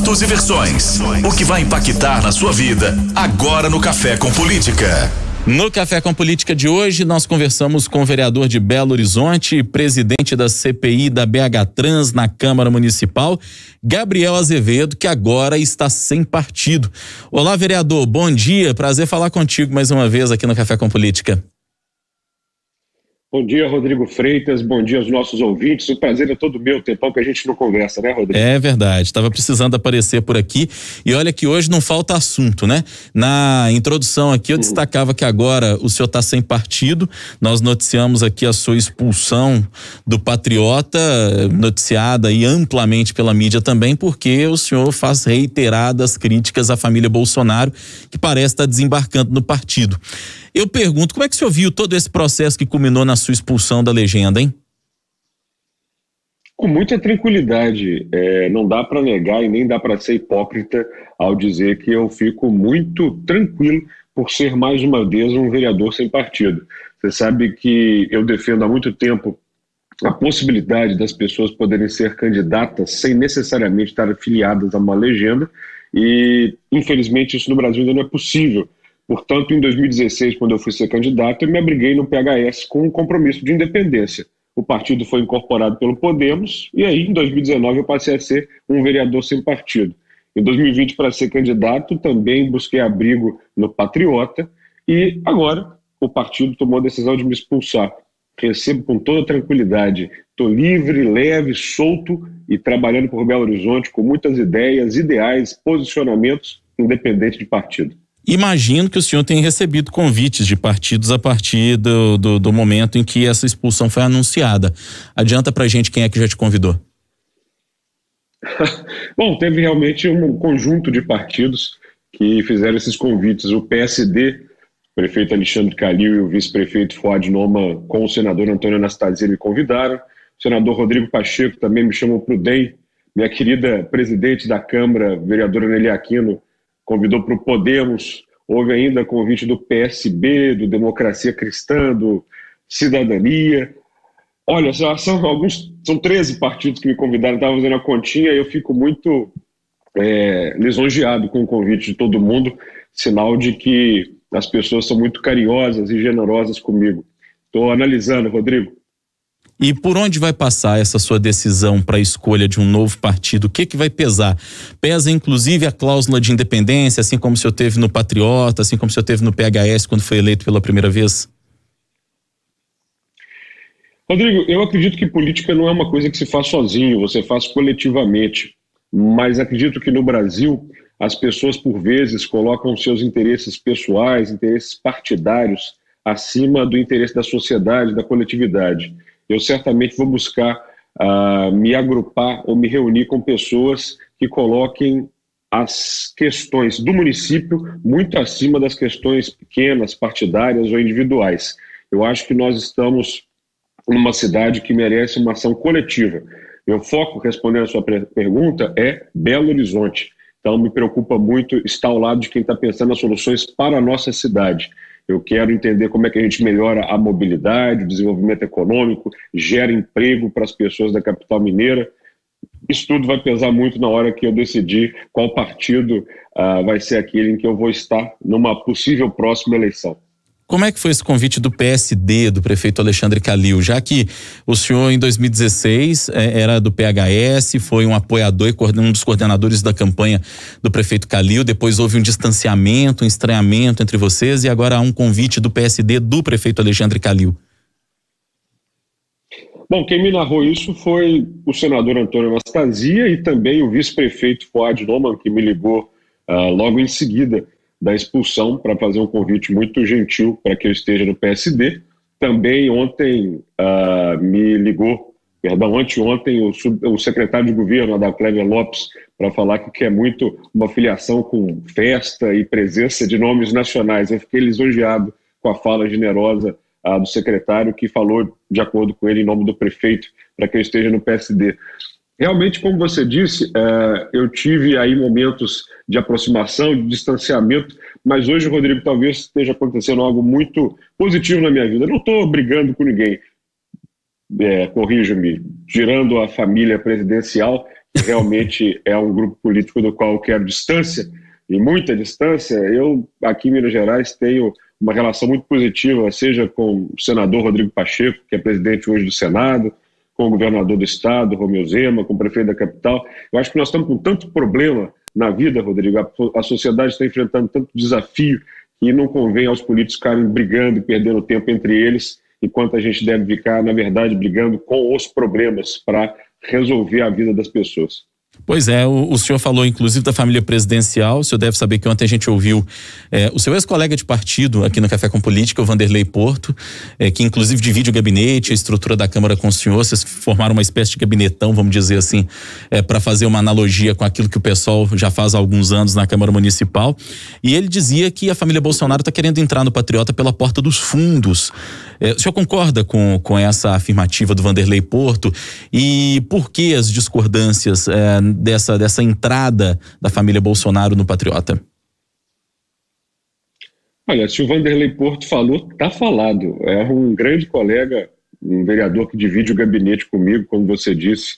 assuntos e versões. O que vai impactar na sua vida agora no Café com Política. No Café com Política de hoje, nós conversamos com o vereador de Belo Horizonte, presidente da CPI da BH Trans na Câmara Municipal, Gabriel Azevedo, que agora está sem partido. Olá, vereador, bom dia, prazer falar contigo mais uma vez aqui no Café com Política. Bom dia, Rodrigo Freitas, bom dia aos nossos ouvintes, o prazer é todo meu, tempão que a gente não conversa, né, Rodrigo? É verdade, estava precisando aparecer por aqui e olha que hoje não falta assunto, né? Na introdução aqui eu destacava que agora o senhor está sem partido, nós noticiamos aqui a sua expulsão do Patriota, noticiada aí amplamente pela mídia também, porque o senhor faz reiteradas críticas à família Bolsonaro, que parece estar desembarcando no partido. Eu pergunto, como é que o senhor viu todo esse processo que culminou na sua expulsão da legenda, hein? Com muita tranquilidade, não dá para negar e nem dá para ser hipócrita ao dizer que eu fico muito tranquilo por ser mais uma vez um vereador sem partido. Você sabe que eu defendo há muito tempo a possibilidade das pessoas poderem ser candidatas sem necessariamente estar afiliadas a uma legenda e, infelizmente, isso no Brasil ainda não é possível. Portanto, em 2016, quando eu fui ser candidato, eu me abriguei no PHS com um compromisso de independência. O partido foi incorporado pelo Podemos e aí, em 2019, eu passei a ser um vereador sem partido. Em 2020, para ser candidato, também busquei abrigo no Patriota e agora o partido tomou a decisão de me expulsar. Recebo com toda tranquilidade. Estou livre, leve, solto e trabalhando por Belo Horizonte com muitas ideias, ideais, posicionamentos, independente de partido. Imagino que o senhor tenha recebido convites de partidos a partir do momento em que essa expulsão foi anunciada. Adianta pra gente quem é que já te convidou. Bom, teve realmente um conjunto de partidos que fizeram esses convites. O PSD, o prefeito Alexandre Calil e o vice-prefeito Fuad Noma com o senador Antônio Anastasia me convidaram. O senador Rodrigo Pacheco também me chamou para o DEM. Minha querida presidente da Câmara, vereadora Nelly Aquino, convidou para o Podemos, houve ainda convite do PSB, do Democracia Cristã, do Cidadania. Olha, são 13 partidos que me convidaram, estava fazendo a continha e eu fico muito lisonjeado com o convite de todo mundo, sinal de que as pessoas são muito carinhosas e generosas comigo. Estou analisando, Rodrigo. E por onde vai passar essa sua decisão para a escolha de um novo partido? O que vai pesar? Pesa inclusive a cláusula de independência, assim como o senhor teve no Patriota, assim como o senhor teve no PHS quando foi eleito pela primeira vez? Rodrigo, eu acredito que política não é uma coisa que se faz sozinho, você faz coletivamente. Mas acredito que no Brasil as pessoas por vezes colocam seus interesses pessoais, interesses partidários acima do interesse da sociedade, da coletividade. Eu certamente vou buscar me agrupar ou me reunir com pessoas que coloquem as questões do município muito acima das questões pequenas, partidárias ou individuais. Eu acho que nós estamos numa cidade que merece uma ação coletiva. Meu foco, respondendo a sua pergunta, é Belo Horizonte. Então, me preocupa muito estar ao lado de quem está pensando nas soluções para a nossa cidade. Eu quero entender como é que a gente melhora a mobilidade, o desenvolvimento econômico, gera emprego para as pessoas da capital mineira. Isso tudo vai pesar muito na hora que eu decidir qual partido vai ser aquele em que eu vou estar numa possível próxima eleição. Como é que foi esse convite do PSD, do prefeito Alexandre Calil? Já que o senhor em 2016 era do PHS, foi um apoiador e um dos coordenadores da campanha do prefeito Calil, depois houve um distanciamento, um estranhamento entre vocês e agora há um convite do PSD do prefeito Alexandre Calil. Bom, quem me narrou isso foi o senador Antônio Anastasia e também o vice-prefeito Fuad Noma, que me ligou logo em seguida da expulsão para fazer um convite muito gentil para que eu esteja no PSD. Também anteontem, o secretário de governo, da Cléber Lopes, para falar que quer muito uma filiação com festa e presença de nomes nacionais. Eu fiquei lisonjeado com a fala generosa do secretário, que falou, de acordo com ele, em nome do prefeito, para que eu esteja no PSD. Realmente, como você disse, eu tive aí momentos de aproximação, de distanciamento, mas hoje, Rodrigo, talvez esteja acontecendo algo muito positivo na minha vida. Eu não estou brigando com ninguém, corrijo-me, tirando a família presidencial, realmente é um grupo político do qual eu quero distância, e muita distância. Eu, aqui em Minas Gerais, tenho uma relação muito positiva, seja com o senador Rodrigo Pacheco, que é presidente hoje do Senado, com o governador do estado, Romeu Zema, com o prefeito da capital. Eu acho que nós estamos com tanto problema na vida, Rodrigo, a sociedade está enfrentando tanto desafio que não convém aos políticos ficarem brigando e perdendo tempo entre eles, enquanto a gente deve ficar, na verdade, brigando com os problemas para resolver a vida das pessoas. Pois é, o senhor falou inclusive da família presidencial. O senhor deve saber que ontem a gente ouviu o seu ex-colega de partido aqui no Café com Política, o Vanderlei Porto, que inclusive divide o gabinete, a estrutura da Câmara com o senhor. Vocês formaram uma espécie de gabinetão, vamos dizer assim, para fazer uma analogia com aquilo que o pessoal já faz há alguns anos na Câmara Municipal. E ele dizia que a família Bolsonaro está querendo entrar no Patriota pela porta dos fundos. O senhor concorda com essa afirmativa do Vanderlei Porto? E por que as discordâncias dessa entrada da família Bolsonaro no Patriota? Olha, se o Vanderlei Porto falou, está falado. É um grande colega, um vereador que divide o gabinete comigo, como você disse,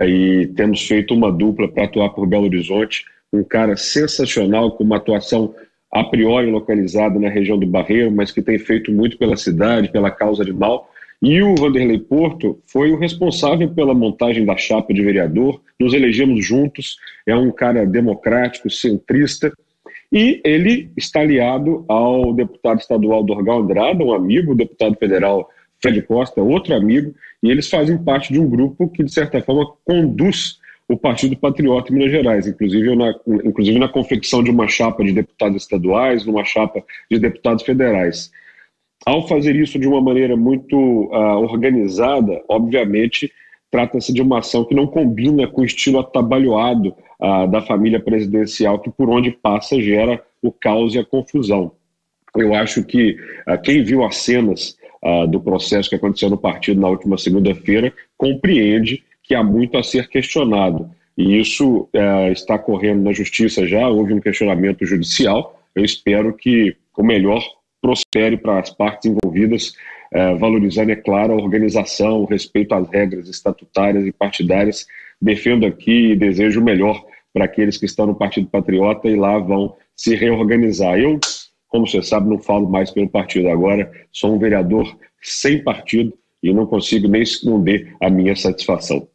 e temos feito uma dupla para atuar por Belo Horizonte. Um cara sensacional, com uma atuação a priori localizada na região do Barreiro, mas que tem feito muito pela cidade, pela causa animal. E o Vanderlei Porto foi o responsável pela montagem da chapa de vereador, nos elegemos juntos, é um cara democrático, centrista, e ele está aliado ao deputado estadual Dorgal Andrada, um amigo, o deputado federal Fred Costa, outro amigo, e eles fazem parte de um grupo que, de certa forma, conduz o Partido Patriota em Minas Gerais, inclusive na confecção de uma chapa de deputados estaduais, numa chapa de deputados federais. Ao fazer isso de uma maneira muito organizada, obviamente, trata-se de uma ação que não combina com o estilo atabalhoado da família presidencial, que por onde passa gera o caos e a confusão. Eu acho que quem viu as cenas do processo que aconteceu no partido na última segunda-feira compreende que há muito a ser questionado. E isso está correndo na justiça já, houve um questionamento judicial. Eu espero que o melhor prospere para as partes envolvidas, valorizando, é claro, a organização, o respeito às regras estatutárias e partidárias. Defendo aqui e desejo o melhor para aqueles que estão no Partido Patriota e lá vão se reorganizar. Eu, como você sabe, não falo mais pelo partido agora, sou um vereador sem partido e não consigo nem esconder a minha satisfação.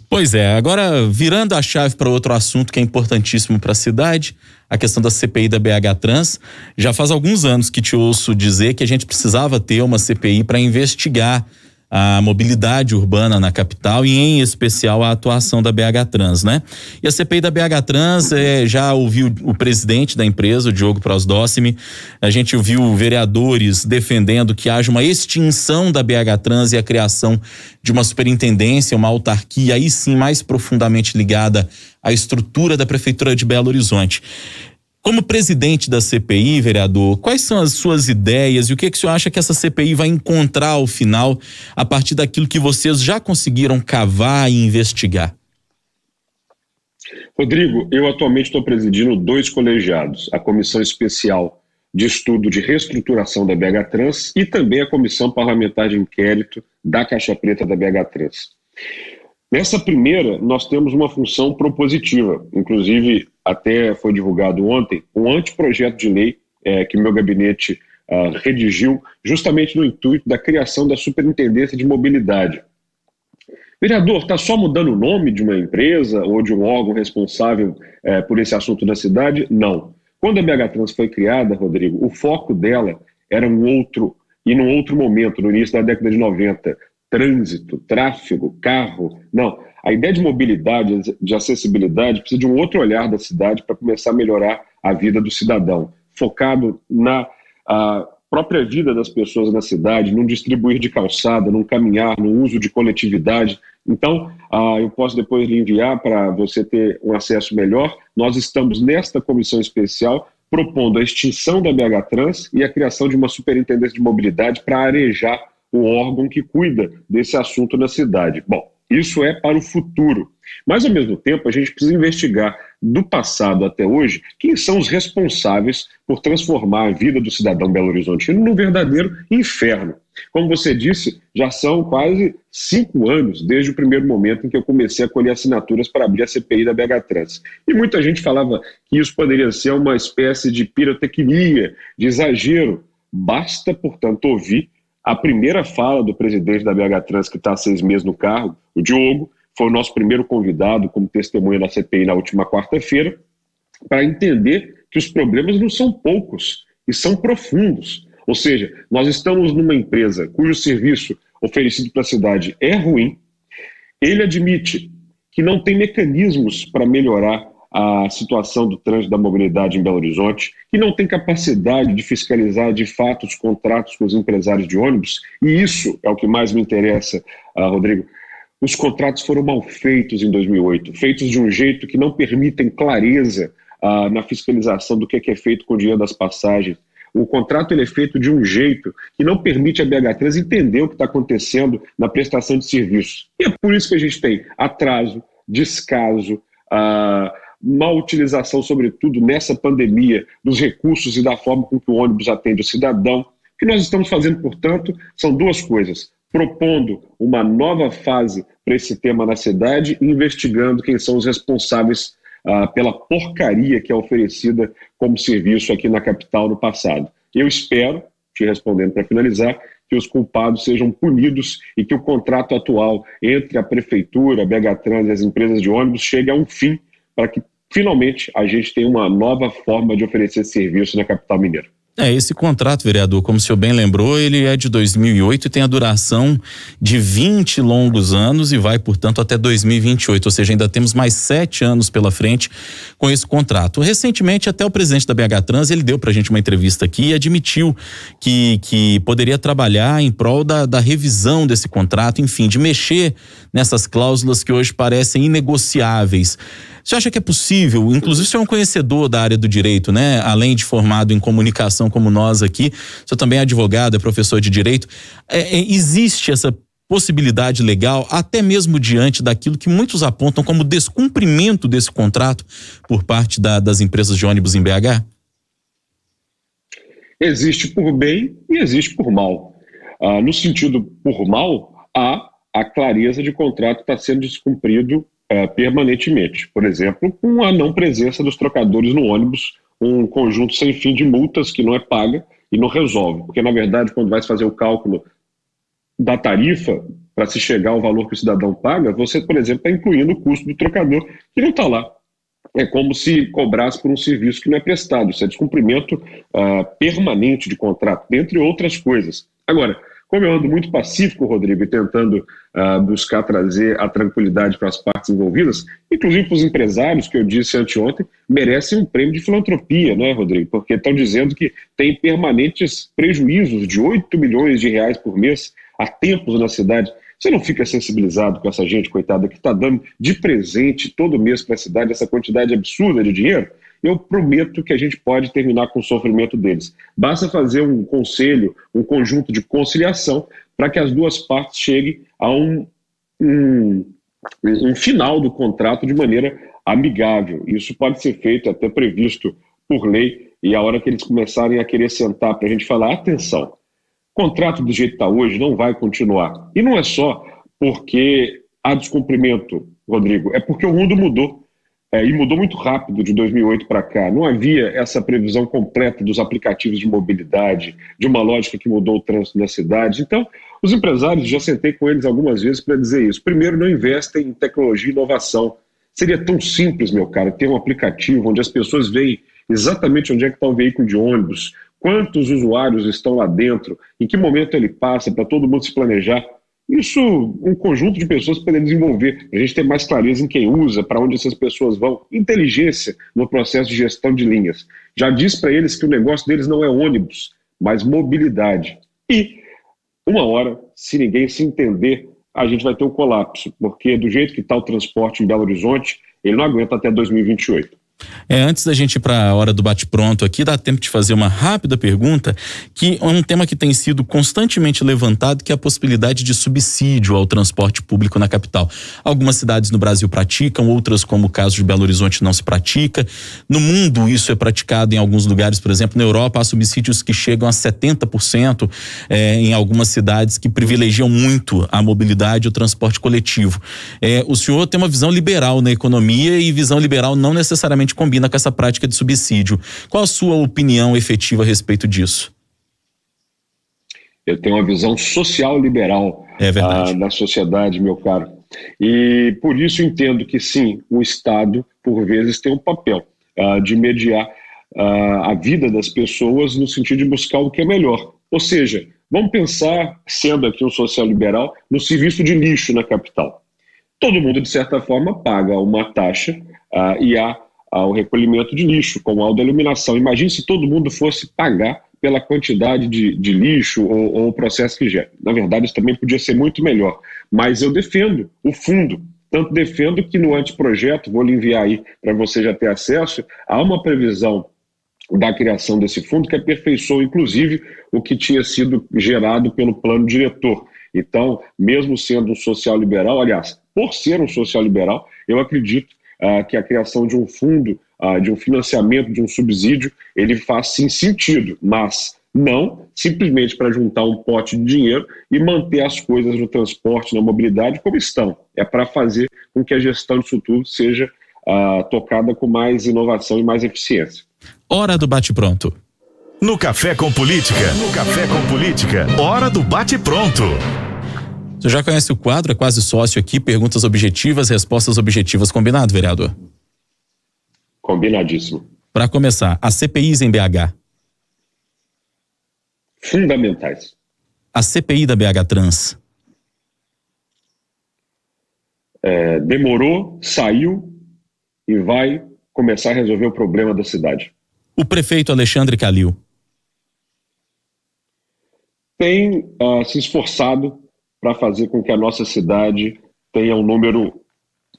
Pois é, agora virando a chave para outro assunto que é importantíssimo para a cidade, a questão da CPI da BH Trans. Já faz alguns anos que te ouço dizer que a gente precisava ter uma CPI para investigar a mobilidade urbana na capital e em especial a atuação da BH Trans, né? E a CPI da BH Trans, já ouviu o presidente da empresa, o Diogo Prosdócimi, a gente ouviu vereadores defendendo que haja uma extinção da BH Trans e a criação de uma superintendência, uma autarquia, aí sim mais profundamente ligada à estrutura da Prefeitura de Belo Horizonte. Como presidente da CPI, vereador, quais são as suas ideias e o que o senhor acha que essa CPI vai encontrar ao final, a partir daquilo que vocês já conseguiram cavar e investigar? Rodrigo, eu atualmente estou presidindo 2 colegiados, a Comissão Especial de Estudo de Reestruturação da BH Trans e também a Comissão Parlamentar de Inquérito da Caixa Preta da BH Trans. Nessa primeira, nós temos uma função propositiva, inclusive até foi divulgado ontem um anteprojeto de lei que o meu gabinete redigiu justamente no intuito da criação da Superintendência de Mobilidade. Vereador, está só mudando o nome de uma empresa ou de um órgão responsável por esse assunto na cidade? Não. Quando a BH Trans foi criada, Rodrigo, o foco dela era num outro momento, no início da década de 90, trânsito, tráfego, carro. Não, a ideia de mobilidade, de acessibilidade, precisa de um outro olhar da cidade para começar a melhorar a vida do cidadão, focado na própria vida das pessoas na cidade, num distribuir de calçada, num caminhar, no uso de coletividade. Então, eu posso depois lhe enviar para você ter um acesso melhor. Nós estamos nesta comissão especial propondo a extinção da BH Trans e a criação de uma superintendência de mobilidade para arejar o órgão que cuida desse assunto na cidade. Bom, Isso é para o futuro. Mas, ao mesmo tempo, a gente precisa investigar do passado até hoje quem são os responsáveis por transformar a vida do cidadão belo-horizontino num verdadeiro inferno. Como você disse, já são quase 5 anos desde o primeiro momento em que eu comecei a colher assinaturas para abrir a CPI da BH Trans. E muita gente falava que isso poderia ser uma espécie de pirotecnia, de exagero. Basta, portanto, ouvir a primeira fala do presidente da BH Trans, que está há 6 meses no cargo, o Diogo, foi o nosso primeiro convidado como testemunha na CPI na última quarta-feira, para entender que os problemas não são poucos e são profundos. Ou seja, nós estamos numa empresa cujo serviço oferecido para a cidade é ruim. Ele admite que não tem mecanismos para melhorar a situação do trânsito da mobilidade em Belo Horizonte, que não tem capacidade de fiscalizar de fato os contratos com os empresários de ônibus, e isso é o que mais me interessa, Rodrigo. Os contratos foram mal feitos em 2008, feitos de um jeito que não permitem clareza na fiscalização do que é feito com o dinheiro das passagens. O contrato ele é feito de um jeito que não permite a BH Trans entender o que está acontecendo na prestação de serviços. E é por isso que a gente tem atraso, descaso, má utilização, sobretudo nessa pandemia, dos recursos e da forma com que o ônibus atende o cidadão. O que nós estamos fazendo, portanto, são 2 coisas. Propondo uma nova fase para esse tema na cidade e investigando quem são os responsáveis pela porcaria que é oferecida como serviço aqui na capital no passado. Eu espero, te respondendo para finalizar, que os culpados sejam punidos e que o contrato atual entre a Prefeitura, a BH Trans e as empresas de ônibus chegue a um fim para que, finalmente, a gente tenha uma nova forma de oferecer serviço na capital mineira. Esse contrato, vereador, como o senhor bem lembrou, ele é de 2008 e tem a duração de 20 longos anos e vai, portanto, até 2028, ou seja, ainda temos mais 7 anos pela frente com esse contrato. Recentemente, até o presidente da BH Trans, ele deu pra gente uma entrevista aqui e admitiu que poderia trabalhar em prol da revisão desse contrato, enfim, de mexer nessas cláusulas que hoje parecem inegociáveis. Você acha que é possível? Inclusive, você é um conhecedor da área do direito, né? Além de formado em comunicação como nós aqui, você também é advogado, é professor de direito. Existe essa possibilidade legal, até mesmo diante daquilo que muitos apontam como descumprimento desse contrato por parte das empresas de ônibus em BH? Existe por bem e existe por mal. No sentido por mal, há a clareza de contrato que está sendo descumprido permanentemente. Por exemplo, com a não presença dos trocadores no ônibus, um conjunto sem fim de multas que não é paga e não resolve. Porque, na verdade, quando vai se fazer o cálculo da tarifa para se chegar ao valor que o cidadão paga, você, por exemplo, está incluindo o custo do trocador, que não está lá. É como se cobrasse por um serviço que não é prestado. Isso é descumprimento permanente de contrato, dentre outras coisas. Agora, como eu ando muito pacífico, Rodrigo, e tentando buscar trazer a tranquilidade para as partes envolvidas, inclusive para os empresários, que eu disse anteontem, merecem um prêmio de filantropia, né, Rodrigo? Porque estão dizendo que tem permanentes prejuízos de 8 milhões de reais por mês há tempos na cidade. Você não fica sensibilizado com essa gente, coitada, que está dando de presente todo mês para a cidade essa quantidade absurda de dinheiro? Eu prometo que a gente pode terminar com o sofrimento deles. Basta fazer um conselho, um conjunto de conciliação para que as 2 partes cheguem a um final do contrato de maneira amigável. Isso pode ser feito, até previsto por lei, e a hora que eles começarem a querer sentar para a gente falar, atenção, o contrato do jeito que está hoje não vai continuar. E não é só porque há descumprimento, Rodrigo, é porque o mundo mudou. E mudou muito rápido de 2008 para cá. Não havia essa previsão completa dos aplicativos de mobilidade, de uma lógica que mudou o trânsito na cidade. Então, os empresários, já sentei com eles algumas vezes para dizer isso. Primeiro, não investem em tecnologia e inovação. Seria tão simples, meu cara, ter um aplicativo onde as pessoas veem exatamente onde é que está o veículo de ônibus, quantos usuários estão lá dentro, em que momento ele passa, para todo mundo se planejar. Isso, um conjunto de pessoas poder desenvolver, a gente ter mais clareza em quem usa, para onde essas pessoas vão, inteligência no processo de gestão de linhas. Já diz para eles que o negócio deles não é ônibus, mas mobilidade. E, uma hora, se ninguém se entender, a gente vai ter um colapso, porque do jeito que está o transporte em Belo Horizonte, ele não aguenta até 2028. Antes da gente ir para a hora do bate-pronto aqui, dá tempo de fazer uma rápida pergunta, que é um tema que tem sido constantemente levantado, que é a possibilidade de subsídio ao transporte público na capital. Algumas cidades no Brasil praticam, outras, como o caso de Belo Horizonte, não se pratica. No mundo, isso é praticado em alguns lugares, por exemplo, na Europa, há subsídios que chegam a 70%, em algumas cidades que privilegiam muito a mobilidade e o transporte coletivo. O senhor tem uma visão liberal na economia, e visão liberal não necessariamente combina com essa prática de subsídio. Qual a sua opinião efetiva a respeito disso? Eu tenho uma visão social liberal da sociedade, meu caro. E por isso entendo que sim, o Estado, por vezes, tem um papel de mediar a vida das pessoas no sentido de buscar o que é melhor. Ou seja, vamos pensar, sendo aqui um social liberal, no serviço de lixo na capital. Todo mundo, de certa forma, paga uma taxa e há ao recolhimento de lixo, com a iluminação. Imagine se todo mundo fosse pagar pela quantidade de lixo ou o processo que gera. Na verdade, isso também podia ser muito melhor. Mas eu defendo o fundo. Tanto defendo que no anteprojeto, vou lhe enviar aí para você já ter acesso, há uma previsão da criação desse fundo que aperfeiçoou, inclusive, o que tinha sido gerado pelo plano diretor. Então, mesmo sendo um social liberal, aliás, por ser um social liberal, eu acredito que a criação de um fundo, de um financiamento, de um subsídio, ele faz sim sentido, mas não simplesmente para juntar um pote de dinheiro e manter as coisas no transporte, na mobilidade como estão. É para fazer com que a gestão disso tudo seja tocada com mais inovação e mais eficiência. Hora do bate-pronto. No Café com Política, hora do bate-pronto. Você já conhece o quadro, é quase sócio aqui, perguntas objetivas, respostas objetivas. Combinado, vereador? Combinadíssimo. Para começar, as CPIs em BH. Fundamentais. A CPI da BH Trans. Demorou, saiu e vai começar a resolver o problema da cidade. O prefeito Alexandre Calil. Tem se esforçado para fazer com que a nossa cidade tenha um número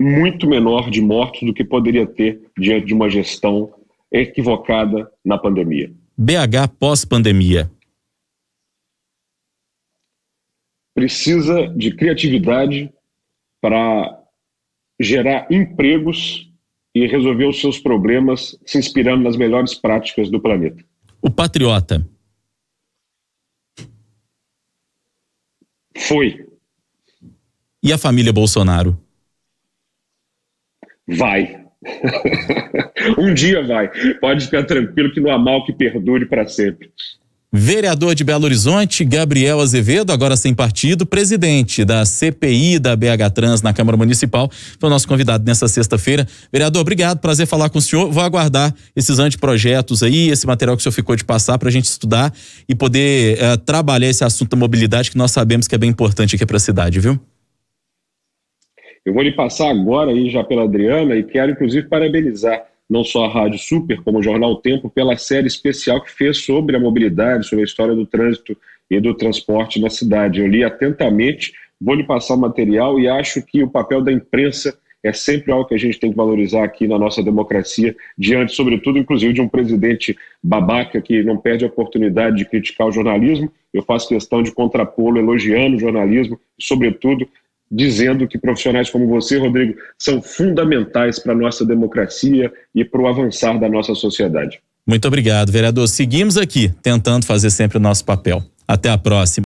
muito menor de mortos do que poderia ter diante de uma gestão equivocada na pandemia. BH pós-pandemia. Precisa de criatividade para gerar empregos e resolver os seus problemas se inspirando nas melhores práticas do planeta. O patriota. Foi. E a família Bolsonaro? Vai. Um dia vai. Pode ficar tranquilo que não há mal que perdure para sempre. Vereador de Belo Horizonte, Gabriel Azevedo, agora sem partido, presidente da CPI da BH Trans na Câmara Municipal, foi o nosso convidado nessa sexta-feira. Vereador, obrigado, prazer falar com o senhor. Vou aguardar esses anteprojetos aí, esse material que o senhor ficou de passar para a gente estudar e poder trabalhar esse assunto da mobilidade que nós sabemos que é bem importante aqui para a cidade, viu? Eu vou lhe passar agora aí já pela Adriana e quero inclusive parabenizar não só a Rádio Super, como o Jornal Tempo, pela série especial que fez sobre a mobilidade, sobre a história do trânsito e do transporte na cidade. Eu li atentamente, vou lhe passar o material e acho que o papel da imprensa é sempre algo que a gente tem que valorizar aqui na nossa democracia, diante, sobretudo, inclusive, de um presidente babaca que não perde a oportunidade de criticar o jornalismo. Eu faço questão de contrapô-lo, elogiando o jornalismo e, sobretudo, dizendo que profissionais como você, Rodrigo, são fundamentais para a nossa democracia e para o avançar da nossa sociedade. Muito obrigado, vereador. Seguimos aqui, tentando fazer sempre o nosso papel. Até a próxima.